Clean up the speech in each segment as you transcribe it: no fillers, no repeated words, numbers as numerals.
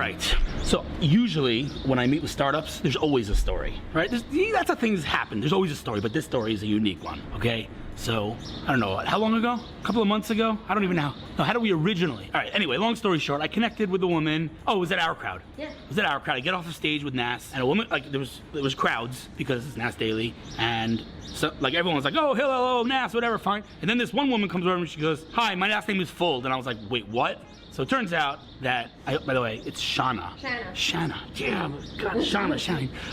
right. So usually when I meet with startups, there's always a story, right? That's how things happen. There's always a story, but this story is a unique one, okay? So, I don't know, how long ago? A couple of months ago? I don't even know. No, how did we originally? All right, anyway, long story short, I connected with a woman. Oh, it was at Our Crowd. Yeah. It was at Our Crowd. I get off the stage with Nas, and a woman, like, there was crowds because it's Nas Daily, and so, like, everyone was like, oh, hello, Nas, whatever, fine. And then this one woman comes over and she goes, hi, my last name is Fold. And I was like, wait, what? So it turns out that, by the way, it's Shanna. Shanna. Yeah, God, Shanna.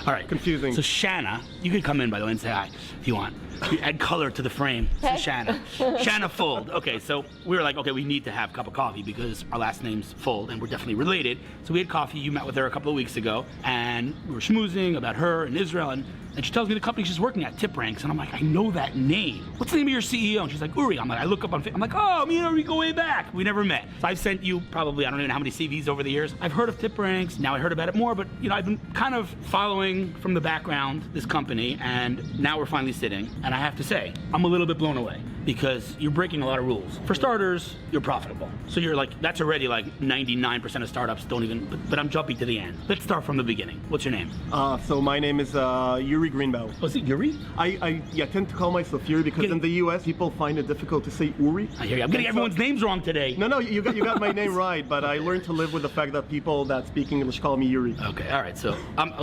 All right. Confusing. So Shanna, you can come in, by the way, and say hi if you want. You add color to the frame. So Shanna. Shanna Fold. Okay, so we were like, okay, we need to have a cup of coffee because our last name's Fold and we're definitely related. So we had coffee. You met with her a couple of weeks ago and we were schmoozing about her and Israel, and she tells me the company she's working at, TipRanks, and I'm like, I know that name. What's the name of your CEO? And she's like, Uri. I'm like, I look up on Facebook. I'm like, oh, me and Uri go way back. We never met. So I've sent you probably, I don't even know how many CVs over the years. I've heard of TipRanks. Now I heard about it more, but I've been kind of following from the background this company, and now we're finally sitting. And I have to say, I'm a little bit blown away because you're breaking a lot of rules. For starters, you're profitable. So you're like, that's already like 99% of startups don't even, but I'm jumping to the end. Let's start from the beginning. What's your name? So my name is Yuri Greenbaum. Was it Yuri? I tend to call myself Yuri because in the US people find it difficult to say Uri. I hear you. I'm getting everyone's names wrong today. No, you got my name right, but I learned to live with the fact that people that speak English call me Yuri. Okay, all right. So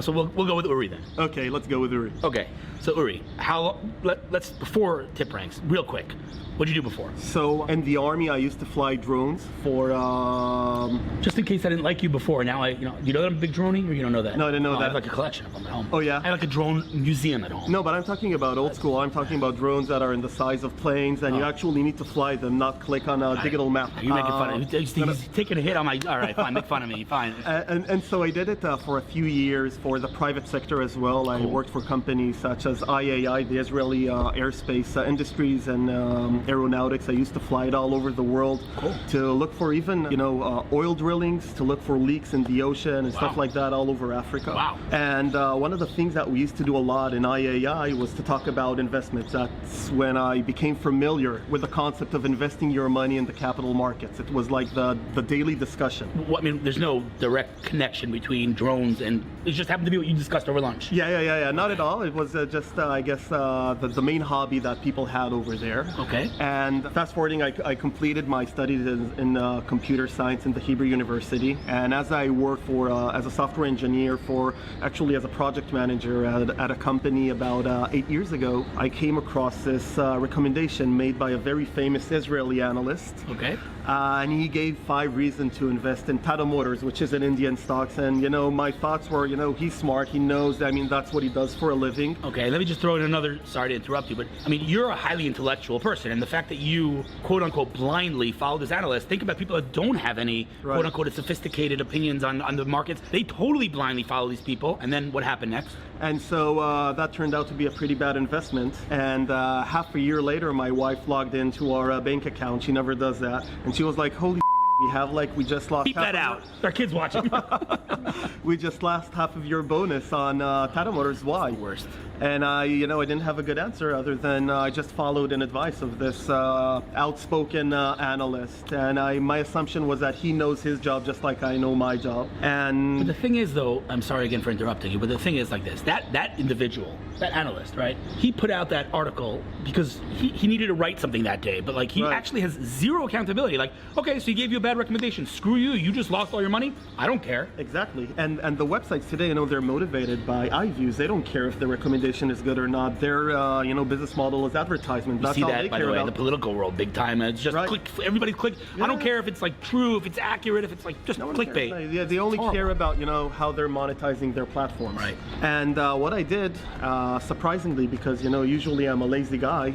we'll go with Uri then. Okay, let's go with Uri. Okay, so Uri, let's before TipRanks, real quick. What'd you do before? So in the army, I used to fly drones for. Just in case I didn't like you before, now you know that I'm a big droney, or you don't know that? No, I didn't know that. I have like a collection of them at home. Oh yeah. I have like a drone museum at home. No, but I'm talking about old school. I'm talking about drones that are in the size of planes, and you actually need to fly them, not click on a digital map. You're making fun of me. He's taking a hit on my. All right, fine, make fun of me, fine. And so I did it for a few years for the private sector as well. Cool. I worked for companies such as IAI, the Israeli aerospace industries and aeronautics. I used to fly it all over the world to look for even oil drillings, to look for leaks in the ocean and stuff like that all over Africa. Wow. And one of the things that we used to do a lot in IAI was to talk about investments. That's when I became familiar with the concept of investing your money in the capital markets. It was like the daily discussion. Well, I mean, there's no direct connection between drones and it just happened to be what you discussed over lunch. Yeah. Not at all. It was just, I guess, the main hobby that people had over there. Okay. And fast forwarding, I completed my studies in computer science in the Hebrew University. And as I worked for as a software engineer actually as a project manager at a company about 8 years ago, I came across this recommendation made by a very famous Israeli analyst. Okay. And he gave 5 reasons to invest in Tata Motors, which is an Indian stocks. And my thoughts were, he's smart. He knows. I mean, that's what he does for a living. Okay, let me just throw in another. Sorry to interrupt you, but I mean, you're a highly intellectual person, and the fact that you quote unquote blindly follow this analyst. Think about people that don't have any quote unquote sophisticated opinions on the markets. They totally blindly follow these people. And then what happened next? And so that turned out to be a pretty bad investment. And half a year later, my wife logged into our bank account. She never does that. And she was like, holy we just lost. Keep that out. Our kids watching. We just lost half of your bonus on Tata Motors. Why? It's the worst. And I didn't have a good answer other than I just followed an advice of this outspoken analyst. And my assumption was that he knows his job just like I know my job. And but the thing is, though, I'm sorry again for interrupting you, but the thing is like this: that individual, that analyst, right? He put out that article because he needed to write something that day, but like he actually has zero accountability. Like, okay, so he gave you a bad recommendation. Screw you. You just lost all your money. I don't care. Exactly. And the websites today, they're motivated by iViews. They don't care if the recommendation is good or not. Their business model is advertisement. You see that, by the way, in the political world, big time. It's just click. Everybody click. Yeah. I don't care if it's like true, if it's accurate, if it's like just clickbait. Yeah, they only care about how they're monetizing their platforms. Right. And what I did, surprisingly, because usually I'm a lazy guy,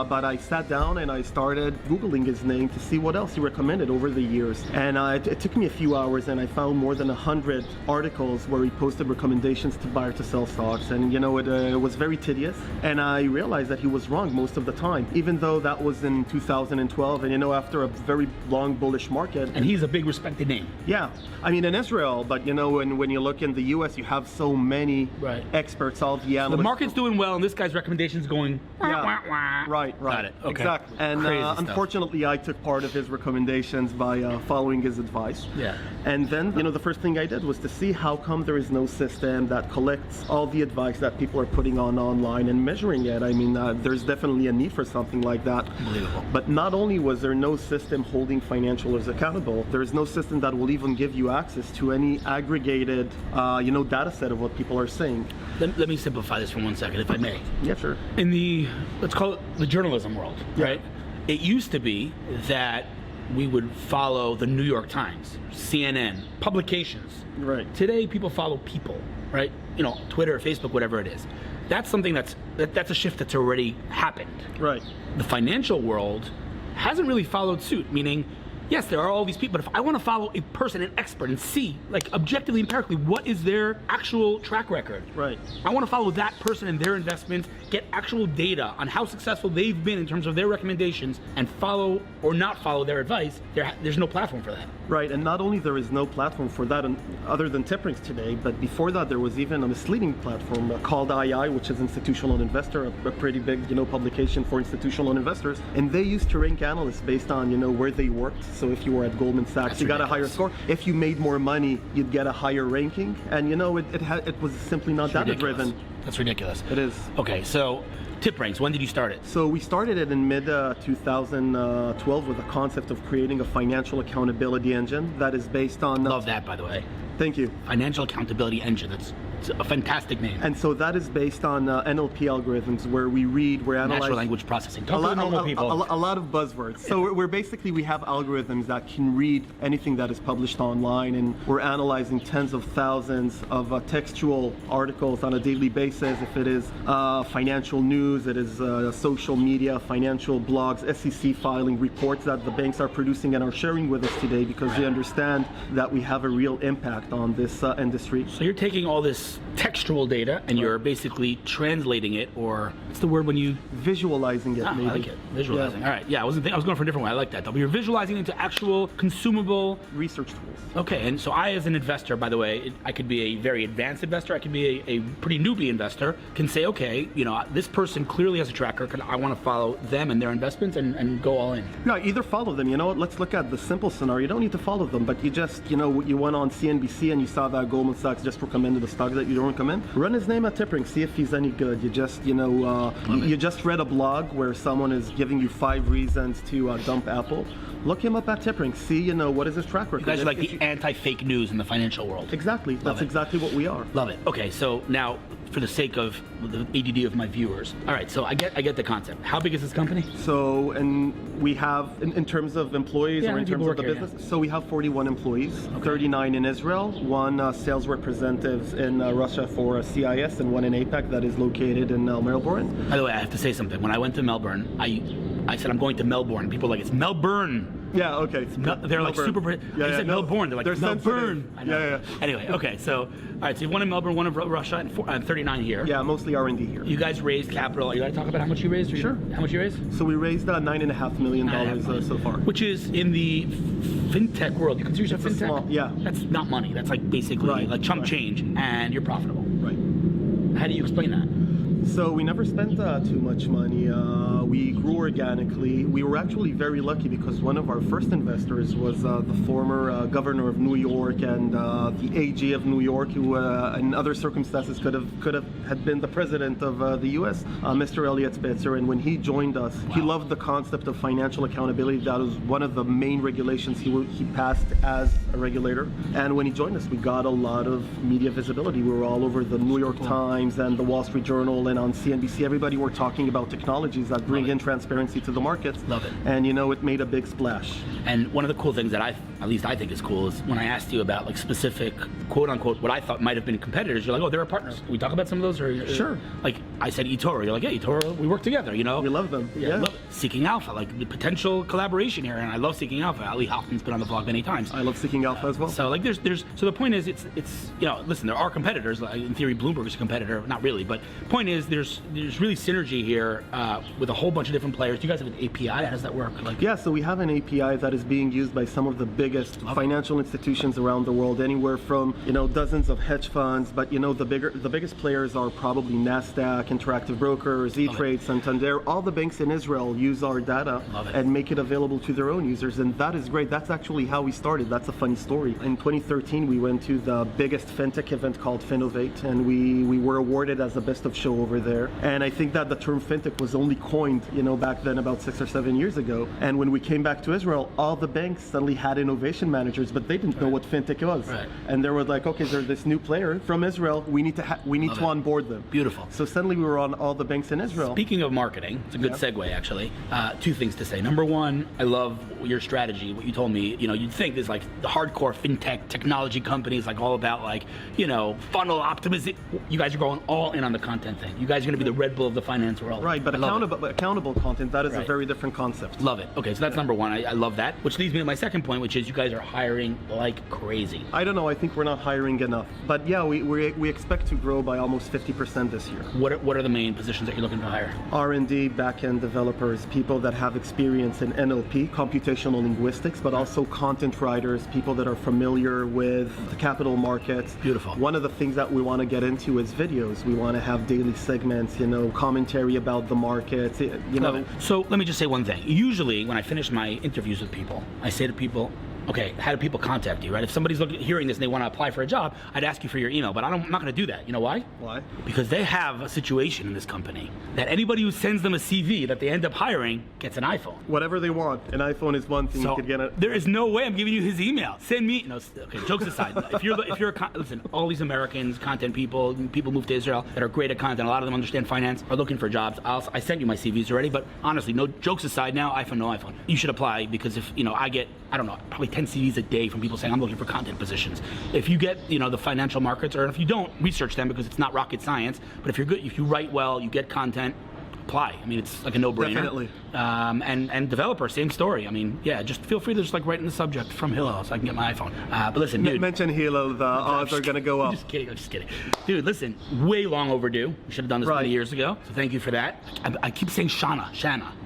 but I sat down and I started Googling his name to see what else he recommended over the years. And it took me a few hours, and I found more than 100 articles where he posted recommendations to buy or to sell stocks. And it was very tedious. And I realized that he was wrong most of the time, even though that was in 2012. And after a very long bullish market. And he's a big respected name. Yeah, I mean in Israel, but when you look in the US, you have so many experts, all the analysts. The market's doing well, and this guy's recommendations going. Right. Got it. Okay. Exactly. And unfortunately, I took part of his recommendations by by following his advice. Yeah. And then, the first thing I did was to see how come there is no system that collects all the advice that people are putting on online and measuring it. I mean, there's definitely a need for something like that. Unbelievable. But not only was there no system holding financials accountable, there is no system that will even give you access to any aggregated, data set of what people are saying. Let me simplify this for 1 second, if I may. Yeah, sure. In the, let's call it the journalism world, right? It used to be that we would follow the New York Times, CNN, publications. Right. Today, people follow people, right? Twitter, Facebook, whatever it is. That's something that's a shift that's already happened. Right. The financial world hasn't really followed suit, meaning, yes, there are all these people, but if I want to follow a person, an expert, and see, like, objectively, empirically, what is their actual track record? Right. I want to follow that person and their investments, get actual data on how successful they've been in terms of their recommendations, and follow or not follow their advice. There's no platform for that. Right, and not only there is no platform for that other than TipRanks today, but before that there was even a misleading platform called II, which is Institutional Investor, a pretty big publication for institutional investors, and they used to rank analysts based on where they worked. So if you were at Goldman Sachs, you got a higher score. If you made more money, you'd get a higher ranking, and it was simply not data driven. That's ridiculous. It is. Okay, so TipRanks, when did you start it? So we started it in mid 2012 with the concept of creating a financial accountability engine that is based on. Love that, by the way. Thank you. Financial accountability engine. It's a fantastic name. And so that is based on NLP algorithms where we read, we're analyzing. Natural language processing. Talk to normal people. A lot of buzzwords. So we have algorithms that can read anything that is published online, and we're analyzing tens of thousands of textual articles on a daily basis. If it is financial news, it is social media, financial blogs, SEC filing reports that the banks are producing and are sharing with us today because they understand that we have a real impact on this industry. So you're taking all this textual data and you're basically translating it, or what's the word when you visualizing it? Maybe. I like it. Visualizing. Yeah. All right. Yeah, I was going for a different way. I like that though. But you're visualizing into actual consumable research tools. Okay, and so I, as an investor, by the way, I could be a very advanced investor. I could be a pretty newbie investor. Can say, okay, this person clearly has a track record. I want to follow them and their investments and go all in. No, either follow them. Let's look at the simple scenario. You don't need to follow them, but you just, you went on CNBC and you saw that Goldman Sachs just recommended a stock that you don't recommend. Run his name at TipRanks, see if he's any good. You just, you just read a blog where someone is giving you 5 reasons to dump Apple. Look him up at TipRanks. See, what is his track record. You guys are like the anti-fake news in the financial world. Exactly. That's exactly what we are. Love it. Okay, so now, for the sake of the ADD of my viewers, all right, so I get the concept. How big is this company? So, and we have, in terms of employees or in terms of the business, so we have 41 employees, 39 in Israel, 1 sales representative in Russia for CIS, and 1 in APAC that is located in Melbourne. By the way, I have to say something. When I went to Melbourne, I said I'm going to Melbourne. People are like, it's Melbourne. Yeah, okay. They're like super. Yeah, I said Melbourne. They're like Melbourne. I know. Yeah. Anyway, okay. So, all right. So you have 1 in Melbourne, 1 in Russia, and 39 here. Yeah, mostly R&D here. You guys raised capital. You got to talk about how much you raised? Sure. How much you raised? So we raised $9.5 million so far. Which is in the fintech world. You consider yourself fintech? Small, yeah. That's not money. That's like basically like chump change, and you're profitable. Right. How do you explain that? So we never spent too much money. We grew organically. We were actually very lucky because one of our first investors was the former governor of New York and the AG of New York, who in other circumstances could have had been the president of the U.S., Mr. Elliot Spitzer. And when he joined us, he loved the concept of financial accountability. That was one of the main regulations he passed as a regulator. And when he joined us, we got a lot of media visibility. We were all over the New York Times and the Wall Street Journal and on CNBC. Everybody were talking about technologies that bring in transparency to the markets. Love it. And it made a big splash. And one of the cool things that at least I think is cool is when I asked you about like specific quote unquote what I thought might have been competitors, you're like, oh, they're our partners. Can we talk about some of those? Or sure. Like I said eToro, you're like, yeah, eToro, we work together, We love them. Yeah. Love Seeking Alpha, like the potential collaboration here, and I love Seeking Alpha. Ali Hoffman's been on the vlog many times. I love Seeking Alpha as well. So like so the point is it's listen, there are competitors. Like, in theory, Bloomberg is a competitor, not really, but point is there's really synergy here with a whole bunch of different players. Do you guys have an API? How does that work? Yeah, so we have an API that is being used by some of the biggest financial institutions around the world, anywhere from dozens of hedge funds, but the biggest players are probably NASDAQ Interactive Brokers, E-Trade, Santander, all the banks in Israel use our data and make it available to their own users, and that is great. That's actually how we started. That's a funny story. In 2013, we went to the biggest fintech event called Finovate, and we were awarded as the best of show over there. And I think that the term fintech was only coined, back then about 6 or 7 years ago. And when we came back to Israel, all the banks suddenly had innovation managers, but they didn't know what fintech was. Right. And they were like, okay, there's this new player from Israel. We need to onboard them. Beautiful. So suddenly we were on all the banks in Israel. Speaking of marketing, it's a good segue actually. Two things to say. Number one, I love your strategy. What you told me, you'd think there's like the hardcore fintech technology companies, like all about like, funnel optimization. You guys are going all in on the content thing. You guys are going to be the Red Bull of the finance world. Right, but accountable content, that is a very different concept. Love it. Okay, so that's number one. I love that. Which leads me to my second point, which is you guys are hiring like crazy. I don't know. I think we're not hiring enough. But yeah, we expect to grow by almost 50% this year. What are the main positions that you're looking to hire? R&D, back-end developers, people that have experience in NLP, computational linguistics, but also content writers, people that are familiar with the capital markets. Beautiful. One of the things that we want to get into is videos. We want to have daily segments, commentary about the markets, So let me just say one thing. Usually when I finish my interviews with people, I say to people, okay, how do people contact you, right? If somebody's hearing this and they want to apply for a job, I'd ask you for your email, but I'm not going to do that. You know why? Why? Because they have a situation in this company that anybody who sends them a CV that they end up hiring gets an iPhone. Whatever they want. An iPhone is one thing. So you could get there is no way I'm giving you his email. Send me. No, okay. Jokes aside, listen, all these Americans, content people move to Israel that are great at content. A lot of them understand finance, are looking for jobs. I sent you my CVs already, but honestly, no jokes aside. Now, iPhone, no iPhone. You should apply because if I get, I don't know, probably 10 CVs a day from people saying I'm looking for content positions. If you get the financial markets, or if you don't, research them because it's not rocket science. But if you're good, if you write well, you get content, apply. I mean, it's like a no-brainer. Definitely. And developer, same story. I mean, yeah, just feel free to just like write in the subject from Hillel so I can get my iPhone. But listen, dude. Mention Hillel, the odds are going to go up. I'm just kidding. Dude, listen, way long overdue. We should have done this many years ago. So thank you for that. I keep saying Shana.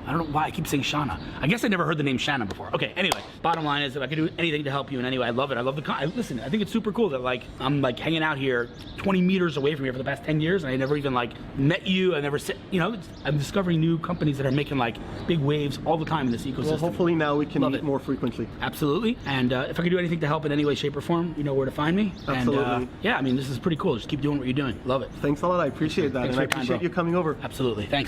I don't know why I keep saying Shana. I guess I never heard the name Shana before. Okay, anyway, bottom line is if I could do anything to help you in any way, I love it. I love listen, I think it's super cool that like I'm like hanging out here 20 meters away from here for the past 10 years and I never even like met you. I never I'm discovering new companies that are making like big waves all the time in this ecosystem. Well, hopefully now we can meet more frequently. Absolutely. And if I could do anything to help in any way, shape, or form, you know where to find me. Absolutely. And yeah, I mean, this is pretty cool. Just keep doing what you're doing. Love it. Thanks a lot. I appreciate that. Thanks and I for your time, appreciate bro. you coming over. Absolutely. Thanks.